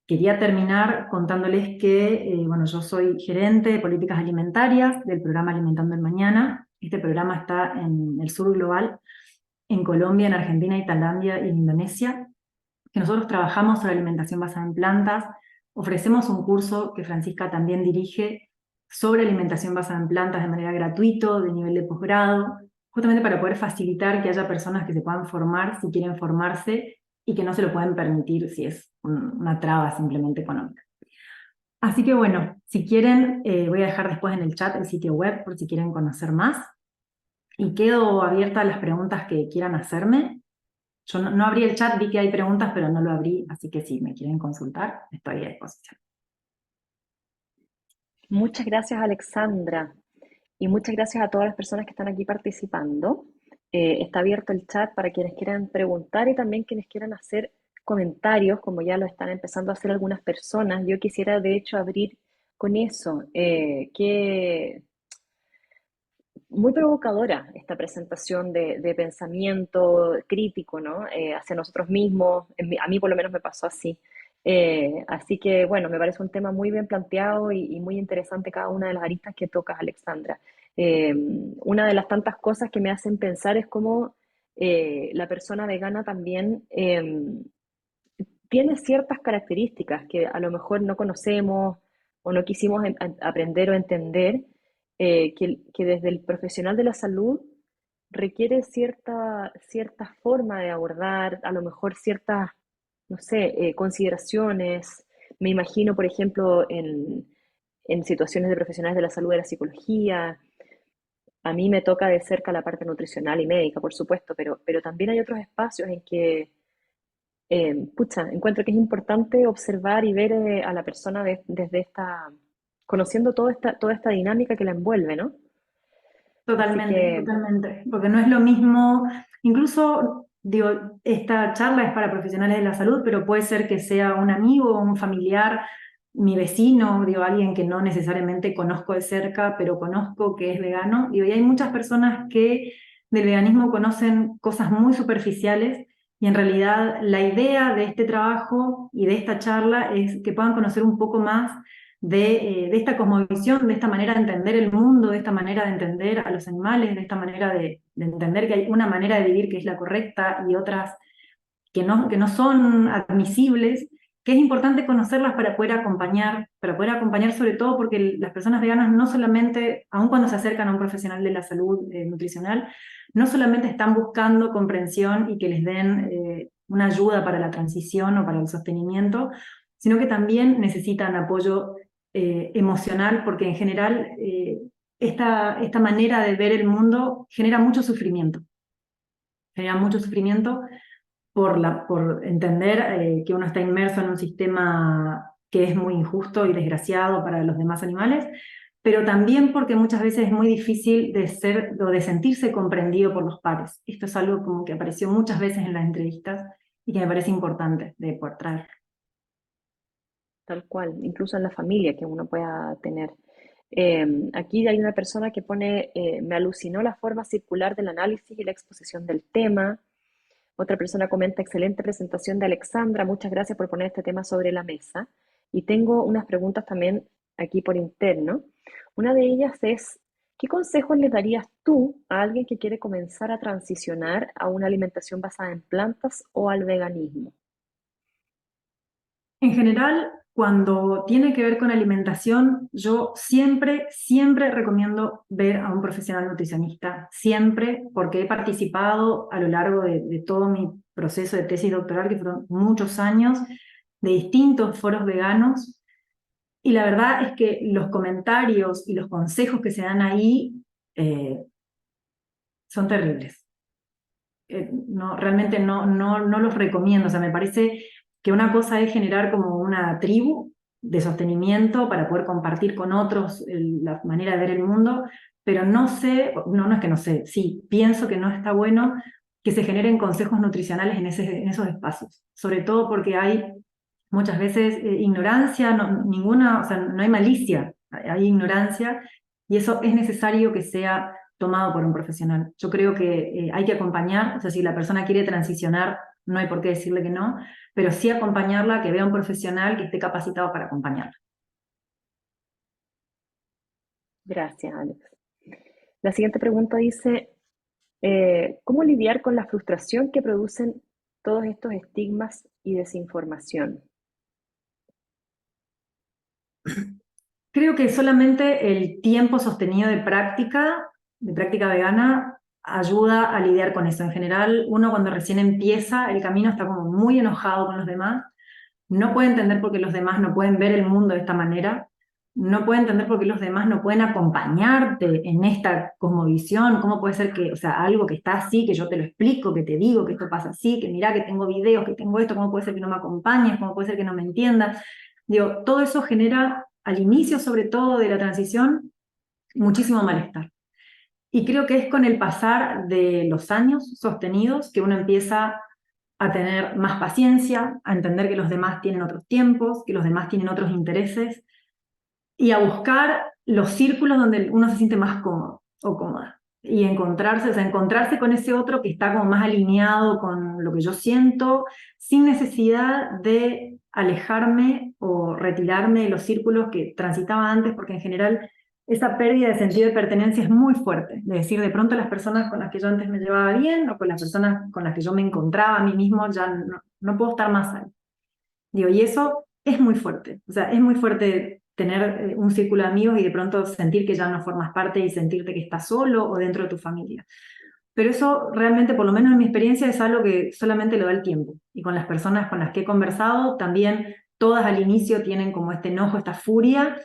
quería terminar contándoles que, bueno, yo soy gerente de políticas alimentarias del programa Alimentando el Mañana. Este programa está en el sur global, en Colombia, en Argentina, y Tailandia y en Indonesia. que nosotros trabajamos sobre alimentación basada en plantas. Ofrecemos un curso que Francisca también dirige sobre alimentación basada en plantas de manera gratuita, de nivel de posgrado, justamente para poder facilitar que haya personas que se puedan formar si quieren formarse y que no se lo pueden permitir si es una traba simplemente económica. Así que bueno, si quieren, voy a dejar después en el chat el sitio web por si quieren conocer más. Y quedo abierta a las preguntas que quieran hacerme. Yo no abrí el chat, vi que hay preguntas, pero no lo abrí, así que si me quieren consultar, estoy a disposición. Muchas gracias, Alexandra, y muchas gracias a todas las personas que están aquí participando. Está abierto el chat para quienes quieran preguntar y también quienes quieran hacer comentarios, como ya lo están empezando a hacer algunas personas. Yo quisiera, de hecho, abrir con eso, que muy provocadora esta presentación de pensamiento crítico, ¿no? Hacia nosotros mismos. A mí por lo menos me pasó así. Así que, bueno, me parece un tema muy bien planteado y muy interesante cada una de las aristas que tocas, Alexandra. Una de las tantas cosas que me hacen pensar es cómo la persona vegana también tiene ciertas características que a lo mejor no conocemos o no quisimos aprender o entender, que desde el profesional de la salud requiere cierta forma de abordar, a lo mejor ciertas, no sé, consideraciones. Me imagino, por ejemplo, en situaciones de profesionales de la salud, de la psicología. A mí me toca de cerca la parte nutricional y médica, por supuesto, pero también hay otros espacios en que pucha, encuentro que es importante observar y ver a la persona desde conociendo toda esta dinámica que la envuelve, ¿no? Así Totalmente, que, totalmente, porque no es lo mismo, incluso, digo, esta charla es para profesionales de la salud, pero puede ser que sea un amigo, un familiar, mi vecino, digo, alguien que no necesariamente conozco de cerca, pero conozco que es vegano, digo, y hay muchas personas que del veganismo conocen cosas muy superficiales y en realidad la idea de este trabajo y de esta charla es que puedan conocer un poco más de esta cosmovisión, de esta manera de entender el mundo, de esta manera de entender a los animales, de esta manera de entender que hay una manera de vivir que es la correcta y otras que no son admisibles, que es importante conocerlas para poder acompañar sobre todo porque las personas veganas no solamente, aun cuando se acercan a un profesional de la salud nutricional, no solamente están buscando comprensión y que les den una ayuda para la transición o para el sostenimiento, sino que también necesitan apoyo emocional, porque en general esta manera de ver el mundo genera mucho sufrimiento por entender que uno está inmerso en un sistema que es muy injusto y desgraciado para los demás animales, pero también porque muchas veces es muy difícil de ser o de sentirse comprendido por los pares. Esto es algo como que apareció muchas veces en las entrevistas y que me parece importante de poder traer. tal cual, incluso en la familia que uno pueda tener. Aquí hay una persona que pone, me alucinó la forma circular del análisis y la exposición del tema. Otra persona comenta, excelente presentación de Alexandra, muchas gracias por poner este tema sobre la mesa. Y tengo unas preguntas también aquí por interno. Una de ellas es, ¿qué consejos le darías tú a alguien que quiere comenzar a transicionar a una alimentación basada en plantas o al veganismo? En general, cuando tiene que ver con alimentación, yo siempre, siempre recomiendo ver a un profesional nutricionista, siempre, porque he participado a lo largo de todo mi proceso de tesis doctoral, que fueron muchos años, de distintos foros veganos, y la verdad es que los comentarios y los consejos que se dan ahí eh, son terribles. No, realmente no los recomiendo. O sea, me parece que una cosa es generar como una tribu de sostenimiento para poder compartir con otros la manera de ver el mundo, pero no sé, no es que no sé, sí, pienso que no está bueno que se generen consejos nutricionales en esos espacios, sobre todo porque hay muchas veces ignorancia, ninguna, o sea, no hay malicia, hay ignorancia y eso es necesario que sea tomado por un profesional. Yo creo que hay que acompañar, o sea, si la persona quiere transicionar, no hay por qué decirle que no, pero sí acompañarla, que vea un profesional que esté capacitado para acompañarla. Gracias, Alex. La siguiente pregunta dice, ¿cómo lidiar con la frustración que producen todos estos estigmas y desinformación? Creo que solamente el tiempo sostenido de práctica vegana, ayuda a lidiar con eso. En general, uno cuando recién empieza el camino está como muy enojado con los demás, no puede entender por qué los demás no pueden ver el mundo de esta manera, no puede entender por qué los demás no pueden acompañarte en esta cosmovisión, cómo puede ser que, o sea, algo que está así, que yo te lo explico, que te digo que esto pasa así, que mirá que tengo videos, que tengo esto, cómo puede ser que no me acompañes, cómo puede ser que no me entiendas. Digo, todo eso genera, al inicio sobre todo de la transición, muchísimo malestar. Y creo que es con el pasar de los años sostenidos que uno empieza a tener más paciencia, a entender que los demás tienen otros tiempos, que los demás tienen otros intereses, y a buscar los círculos donde uno se siente más cómodo o cómoda. Y encontrarse, o sea, encontrarse con ese otro que está como más alineado con lo que yo siento, sin necesidad de alejarme o retirarme de los círculos que transitaba antes, porque en general esa pérdida de sentido de pertenencia es muy fuerte. De decir, de pronto las personas con las que yo antes me llevaba bien o con las personas con las que yo me encontraba a mí mismo, ya no puedo estar más ahí. Digo, y eso es muy fuerte. O sea, es muy fuerte tener un círculo de amigos y de pronto sentir que ya no formas parte y sentirte que estás solo o dentro de tu familia. Pero eso realmente, por lo menos en mi experiencia, es algo que solamente lo da el tiempo. Y con las personas con las que he conversado, también todas al inicio tienen como este enojo, esta furia,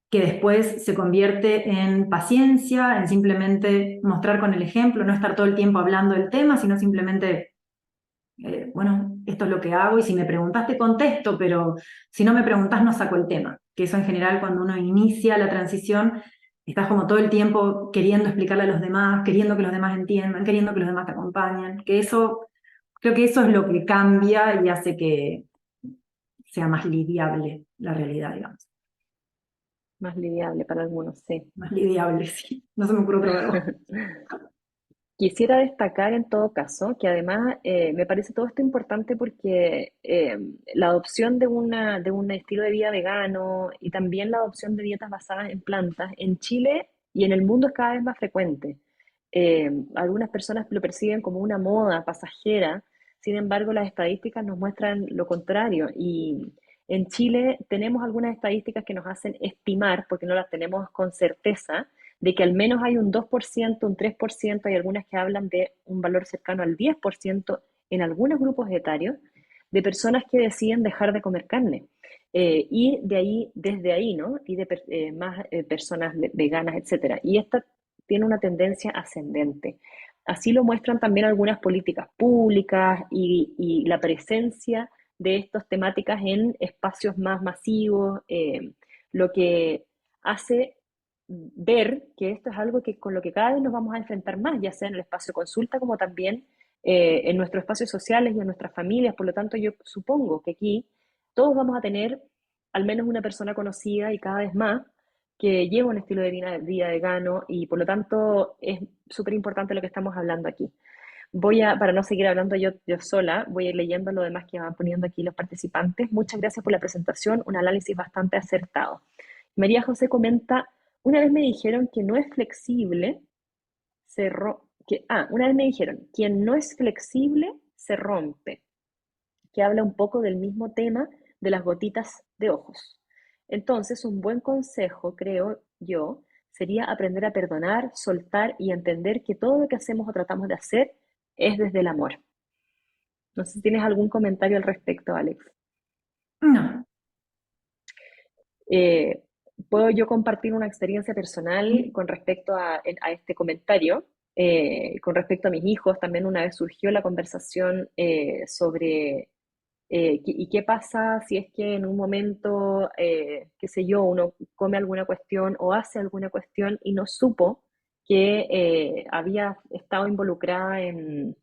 que después se convierte en paciencia, en simplemente mostrar con el ejemplo, no estar todo el tiempo hablando del tema, sino simplemente bueno, esto es lo que hago y si me preguntas te contesto, pero si no me preguntas no saco el tema. Que eso en general cuando uno inicia la transición, estás como todo el tiempo queriendo explicarle a los demás, queriendo que los demás entiendan, queriendo que los demás te acompañen. Que eso, creo que eso es lo que cambia y hace que sea más lidiable la realidad, digamos. Más lidiable para algunos, sí. Más lidiable, sí. No se me ocurre otro verbo. Quisiera destacar en todo caso que además me parece todo esto importante porque la adopción de un estilo de vida vegano y también la adopción de dietas basadas en plantas en Chile y en el mundo es cada vez más frecuente. Algunas personas lo perciben como una moda pasajera, sin embargo las estadísticas nos muestran lo contrario y en Chile tenemos algunas estadísticas que nos hacen estimar, porque no las tenemos con certeza, de que al menos hay un 2%, un 3%, hay algunas que hablan de un valor cercano al 10% en algunos grupos etarios de personas que deciden dejar de comer carne. Y de ahí, desde ahí, ¿no? Y de más personas veganas, etcétera. Y esta tiene una tendencia ascendente. Así lo muestran también algunas políticas públicas y la presencia de estas temáticas en espacios más masivos, lo que hace ver que esto es algo que con lo que cada vez nos vamos a enfrentar más, ya sea en el espacio de consulta como también en nuestros espacios sociales y en nuestras familias. Por lo tanto, yo supongo que aquí todos vamos a tener al menos una persona conocida y cada vez más que lleva un estilo de vida vegano y por lo tanto es súper importante lo que estamos hablando aquí. Para no seguir hablando yo sola, voy a ir leyendo lo demás que van poniendo aquí los participantes. Muchas gracias por la presentación, un análisis bastante acertado. María José comenta, una vez me dijeron que no es flexible, una vez me dijeron, quien no es flexible se rompe, que habla un poco del mismo tema de las gotitas de ojos. Entonces, un buen consejo, creo yo, sería aprender a perdonar, soltar y entender que todo lo que hacemos o tratamos de hacer es desde el amor. No sé si tienes algún comentario al respecto, Alex. No. Eh, ¿Puedo yo compartir una experiencia personal con respecto a este comentario? Con respecto a mis hijos, también una vez surgió la conversación sobre y qué pasa si es que en un momento, qué sé yo, uno come alguna cuestión o hace alguna cuestión y no supo que había estado involucrada en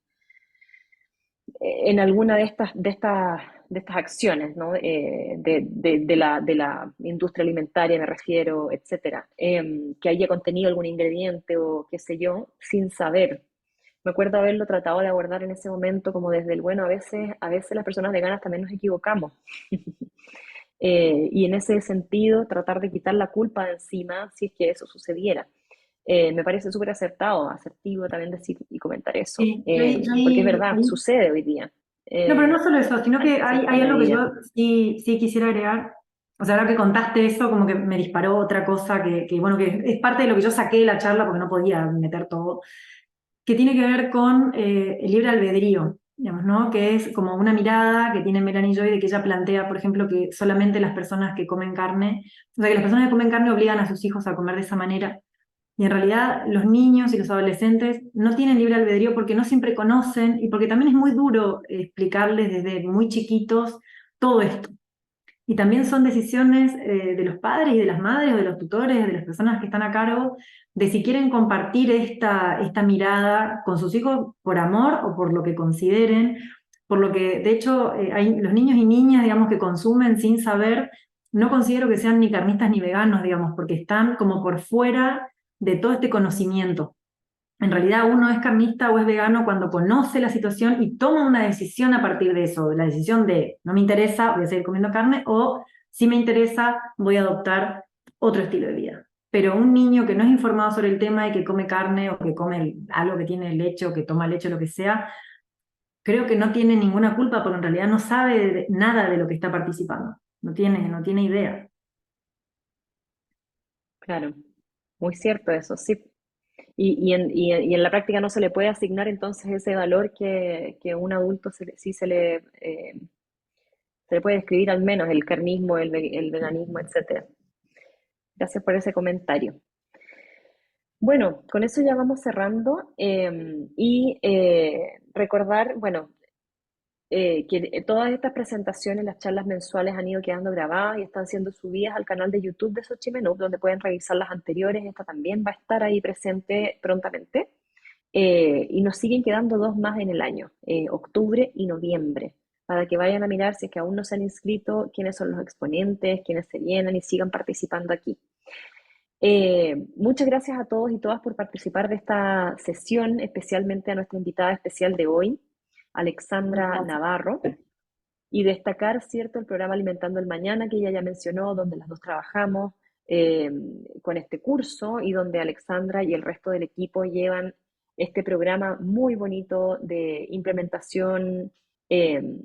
alguna de estas acciones, ¿no? De la industria alimentaria, me refiero, etcétera, que haya contenido algún ingrediente o qué sé yo, sin saber. Me acuerdo haberlo tratado de abordar en ese momento como desde el, bueno, a veces las personas veganas también nos equivocamos. Y en ese sentido, tratar de quitar la culpa de encima si es que eso sucediera. Me parece súper acertado, asertivo también decir y comentar eso, Sí, porque es verdad, sucede hoy día. No, pero no solo eso, sino que Cierta hay algo que medida. yo sí quisiera agregar. O sea, ahora que contaste eso, como que me disparó otra cosa bueno, que es parte de lo que yo saqué de la charla porque no podía meter todo, que tiene que ver con el libre albedrío, digamos, ¿no? Que es como una mirada que tiene Melanie Joy de que ella plantea, por ejemplo, que solamente las personas que comen carne, o sea, que las personas que comen carne obligan a sus hijos a comer de esa manera. Y en realidad los niños y los adolescentes no tienen libre albedrío porque no siempre conocen y porque también es muy duro explicarles desde muy chiquitos todo esto. Y también son decisiones de los padres y de las madres o de los tutores, de las personas que están a cargo, de si quieren compartir esta mirada con sus hijos por amor o por lo que consideren, por lo que de hecho hay los niños y niñas, digamos, que consumen sin saber, no considero que sean ni carnistas ni veganos, digamos, porque están como por fuera de todo este conocimiento. En realidad uno es carnista o es vegano cuando conoce la situación y toma una decisión a partir de eso, de la decisión de no me interesa, voy a seguir comiendo carne, o si me interesa, voy a adoptar otro estilo de vida. Pero un niño que no es informado sobre el tema y que come carne o que come algo que tiene leche o que toma leche o lo que sea, creo que no tiene ninguna culpa porque en realidad no sabe nada de lo que está participando, no tiene idea. Claro, muy cierto eso, sí. Y en la práctica no se le puede asignar entonces ese valor que un adulto sí se le puede describir al menos, el carnismo, el veganismo, etcétera. Gracias por ese comentario. Bueno, con eso ya vamos cerrando recordar, bueno, que todas estas presentaciones, las charlas mensuales han ido quedando grabadas y están siendo subidas al canal de YouTube de Xochimenú, donde pueden revisar las anteriores. Esta también va a estar ahí presente prontamente. Y nos siguen quedando dos más en el año, octubre y noviembre, para que vayan a mirar si es que aún no se han inscrito, quiénes son los exponentes, quiénes se vienen y sigan participando aquí. Muchas gracias a todos y todas por participar de esta sesión, especialmente a nuestra invitada especial de hoy, Alexandra Navarro, y destacar, ¿cierto?, el programa Alimentando el Mañana, que ella ya mencionó, donde las dos trabajamos eh, con este curso y donde Alexandra y el resto del equipo llevan este programa muy bonito de implementación eh,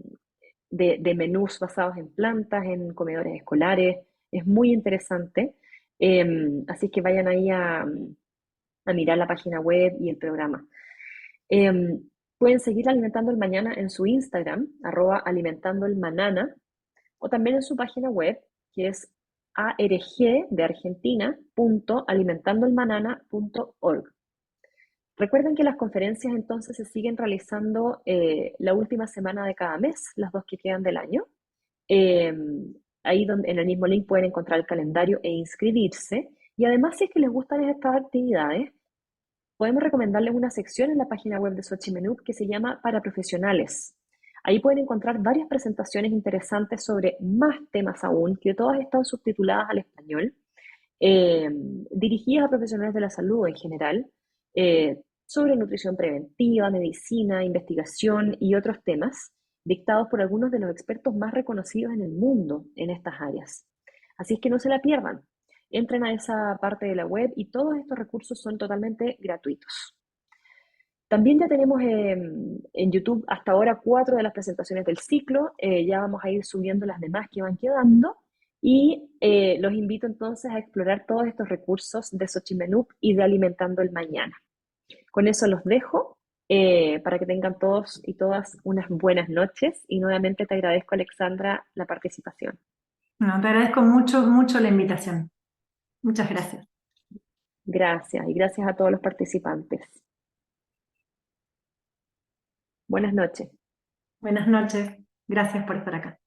de menús basados en plantas, en comedores escolares. Es muy interesante. Así que vayan ahí a mirar la página web y el programa. Eh, Pueden seguir Alimentando el Mañana en su Instagram, @alimentandoelmanana, o también en su página web, que es arg de Argentina, .alimentandoelmanana.org. Recuerden que las conferencias entonces se siguen realizando la última semana de cada mes, las dos que quedan del año. Eh, Ahí donde, en el mismo link pueden encontrar el calendario e inscribirse. Y además, si es que les gustan estas actividades, podemos recomendarles una sección en la página web de Xochimenut que se llama Para Profesionales. Ahí pueden encontrar varias presentaciones interesantes sobre más temas aún, que todas están subtituladas al español, dirigidas a profesionales de la salud en general, sobre nutrición preventiva, medicina, investigación y otros temas, dictados por algunos de los expertos más reconocidos en el mundo en estas áreas. Así es que no se la pierdan. Entren a esa parte de la web y todos estos recursos son totalmente gratuitos. También ya tenemos en YouTube hasta ahora 4 de las presentaciones del ciclo. Ya vamos a ir subiendo las demás que van quedando. Y los invito entonces a explorar todos estos recursos de Xochimenut y de Alimentando el Mañana. Con eso los dejo para que tengan todos y todas unas buenas noches. Y nuevamente te agradezco, Alexandra, la participación. No, te agradezco mucho, mucho la invitación. Muchas gracias. Gracias y gracias a todos los participantes. Buenas noches. Buenas noches. Gracias por estar acá.